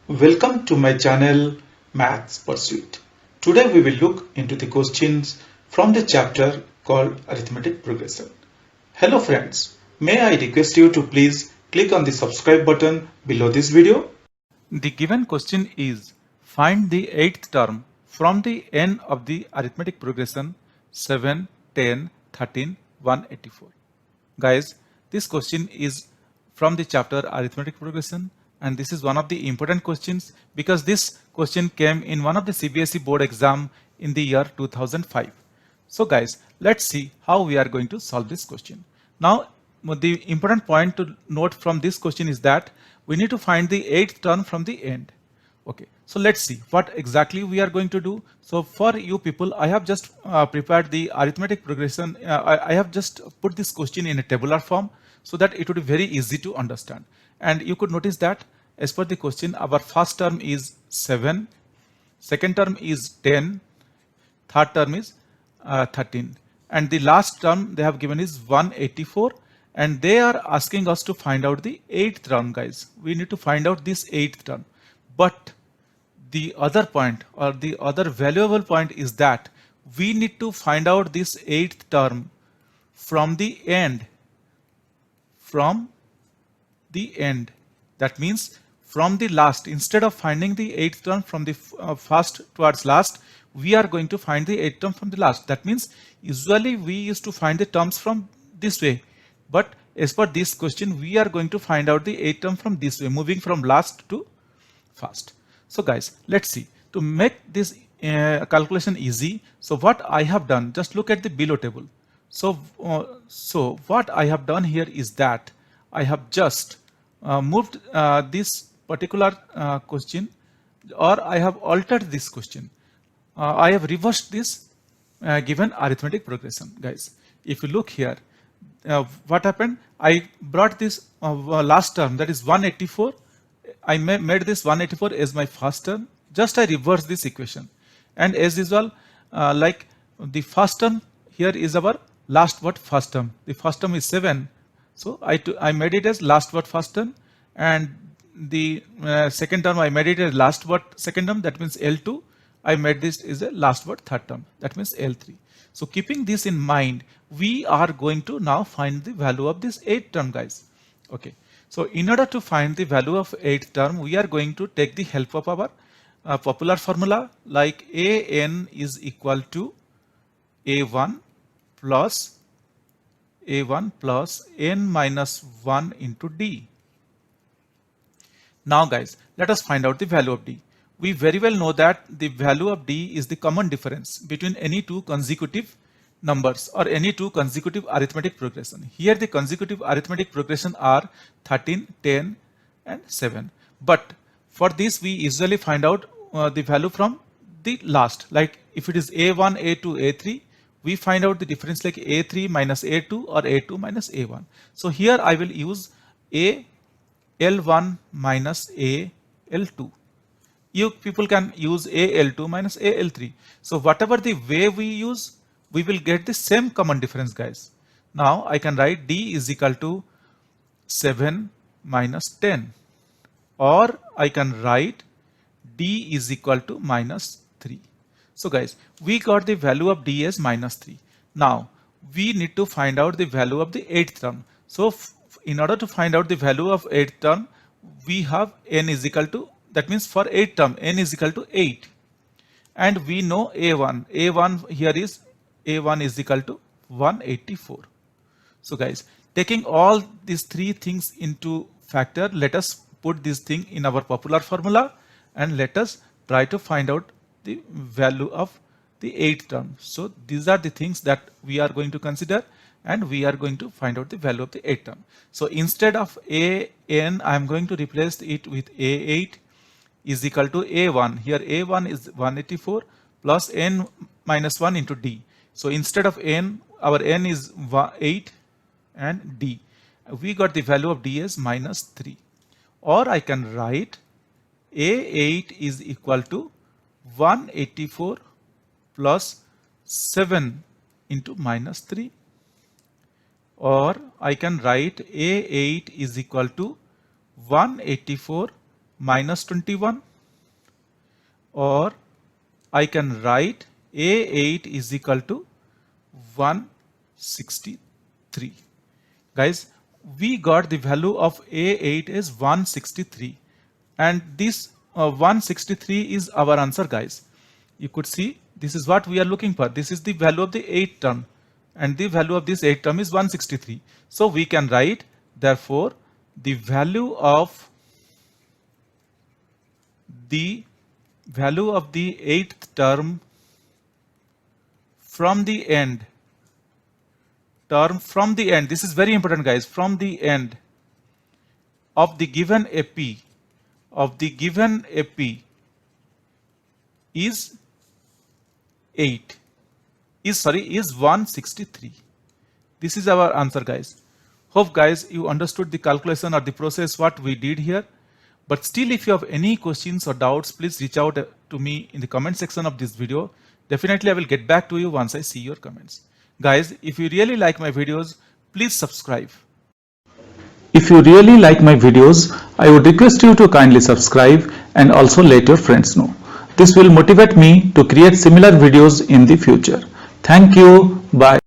Welcome to my channel Maths Pursuit. Today we will look into the questions from the chapter called Arithmetic Progression. Hello friends, may I request you to please click on the subscribe button below this video. The given question is find the eighth term from the end of the arithmetic progression 7, 10, 13, 184. Guys, this question is from the chapter arithmetic progression, and this is one of the important questions because this question came in one of the CBSE board exam in the year 2005. So guys, let's see how we are going to solve this question. Now, the important point to note from this question is that we need to find the eighth term from the end. Okay, so let's see what exactly we are going to do. So for you people, I have just prepared the arithmetic progression. I have just put this question in a tabular form so that it would be very easy to understand. And you could notice that as per the question, our first term is 7, second term is 10, third term is 13, and the last term they have given is 184, and they are asking us to find out the eighth term. Guys, we need to find out this eighth term, but the other point or the other valuable point is that we need to find out this eighth term from the end. That means from the last. Instead of finding the eighth term from the first towards last, we are going to find the eighth term from the last. That means usually we used to find the terms from this way, but as per this question we are going to find out the eighth term from this way, moving from last to first. So guys, let's see. To make this calculation easy, so what I have done, just look at the below table. So what I have done here is that I have just moved this particular question, or I have altered this question. I have reversed this given arithmetic progression. Guys, if you look here, what happened? I brought this last term, that is 184. I made this 184 as my first term. Just I reversed this equation, and as usual, like the first term here is our last word first term. The first term is 7, so I made it as last word first term, and the second term I made it as last word second term. That means L2. I made this is a last word third term. That means L3. So keeping this in mind, we are going to now find the value of this eighth term, guys. Okay. So in order to find the value of eighth term, we are going to take the help of our popular formula, like AN is equal to A1 plus N minus 1 into D. Now guys, let us find out the value of D. We very well know that the value of D is the common difference between any two consecutive numbers or any two consecutive arithmetic progression. Here the consecutive arithmetic progression are 13, 10 and 7. But for this we usually find out the value from the last. Like if it is A1, A2, A3, we find out the difference like A3 minus A2 or A2 minus A1. So here I will use AL1 minus AL2. You people can use AL2 minus AL3. So whatever the way we use, we will get the same common difference, guys. Now I can write D is equal to 7 minus 10, or I can write D is equal to minus 3. So guys, we got the value of D as minus 3. Now we need to find out the value of the eighth term. So in order to find out the value of eighth term, we have N is equal to, that means for eighth term N is equal to 8, and we know A1 here is A1 is equal to 184. So guys, taking all these three things into factor, let us put this thing in our popular formula and let us try to find out the value of the eighth term. So these are the things that we are going to consider, and we are going to find out the value of the eighth term. So instead of AN, I am going to replace it with A8 is equal to A1. Here A1 is 184 plus N minus 1 into D. So instead of N, our N is 8 and D. We got the value of D as minus 3. Or I can write A8 is equal to 184 plus 7 into minus 3. Or I can write A8 is equal to 184 minus 21, or I can write A8 is equal to 163. Guys, we got the value of A8 is 163, and this 163 is our answer, guys. You could see this is what we are looking for. This is the value of the 8th term, and the value of this 8th term is 163. So we can write, therefore, the value of the 8th term from the end, this is very important, guys, from the end of the given AP is 163. This is our answer, guys. Hope, guys, you understood the calculation or the process what we did here. But still, if you have any questions or doubts, please reach out to me in the comment section of this video. Definitely I will get back to you once I see your comments. Guys, if you really like my videos, please subscribe. If you really like my videos, I would request you to kindly subscribe and also let your friends know. This will motivate me to create similar videos in the future. Thank you. Bye.